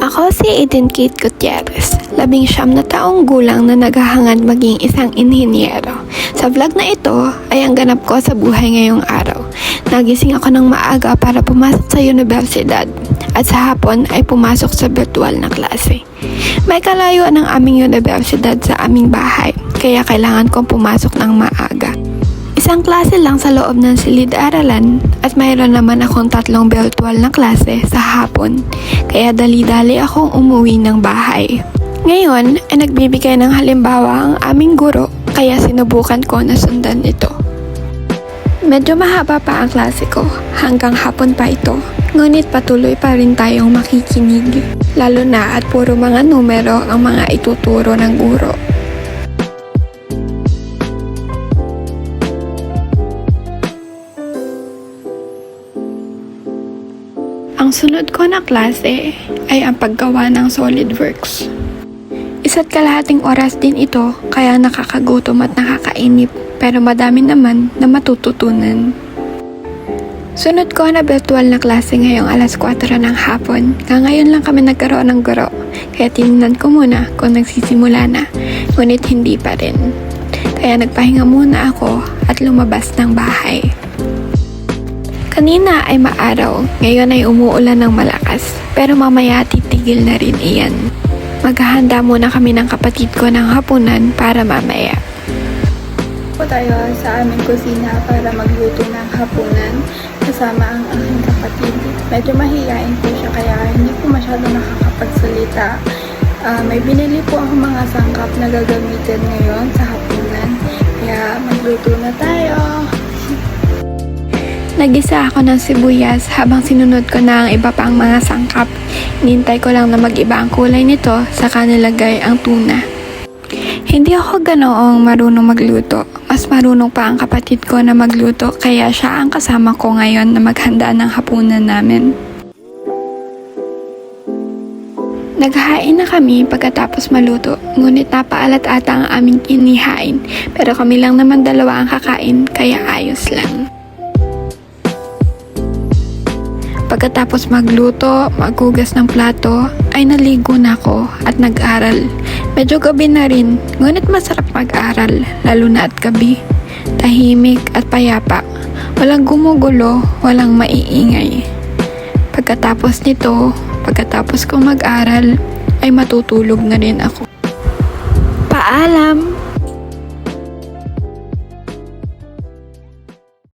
Ako si Aiden Kate Gutierrez, 19 na taong gulang na naghahangad maging isang inhinyero. Sa vlog na ito ay ang ganap ko sa buhay ngayong araw. Nagising ako ng maaga para pumasok sa universidad at sa hapon ay pumasok sa virtual na klase. May kalayuan ng aming universidad sa aming bahay, kaya kailangan kong pumasok ng maaga. Isang klase lang sa loob ng silid-aralan at mayroon naman akong 3 virtual na klase sa hapon, kaya dali-dali akong umuwi ng bahay. Ngayon ay nagbibigay ng halimbawa ang aming guro, kaya sinubukan ko na sundan ito. Medyo mahaba pa ang klase ko, hanggang hapon pa ito. Ngunit patuloy pa rin tayong makikinig, lalo na at puro mga numero ang mga ituturo ng guro. Ang sunod ko na klase ay ang paggawa ng SolidWorks. 1.5 oras din ito, kaya nakakagutom at nakakainip, pero madami naman na matututunan. Sunod ko na virtual na klase ngayong alas 4 ng hapon. Ngayon lang kami nagkaroon ng guro, kaya tinignan ko muna kung nagsisimula na, ngunit hindi pa rin. Kaya nagpahinga muna ako at lumabas ng bahay. Kanina ay maaraw, ngayon ay umuulan ng malakas, pero mamaya titigil na rin iyan. Maghahanda muna kami ng kapatid ko ng hapunan para mamaya. Po tayo sa aming kusina para magluto ng hapunan kasama ang aking kapatid. Medyo mahihain po siya kaya hindi po masyado nakakapagsalita. May binili po ako mga sangkap na gagamitin ngayon sa hapunan. Kaya magluto na tayo! Nagisa ako ng sibuyas habang sinunod ko na ang iba pang mga sangkap. Hinintay ko lang na mag-iba ang kulay nito, saka nilagay ang tuna. Hindi ako ganoong marunong magluto. Mas marunong pa ang kapatid ko na magluto, kaya siya ang kasama ko ngayon na maghanda ng hapunan namin. Naghahain na kami pagkatapos maluto, ngunit napaalat ata ang aming inihain. Pero kami lang naman 2 ang kakain, kaya ayos lang. Pagkatapos magluto, maghugas ng plato, ay naligo na ako at nag-aral. Medyo gabi na rin, ngunit masarap mag-aral, lalo na at gabi. Tahimik at payapa, walang gumugulo, walang maiingay. Pagkatapos nito, pagkatapos kong mag-aral, ay matutulog na rin ako. Paalam!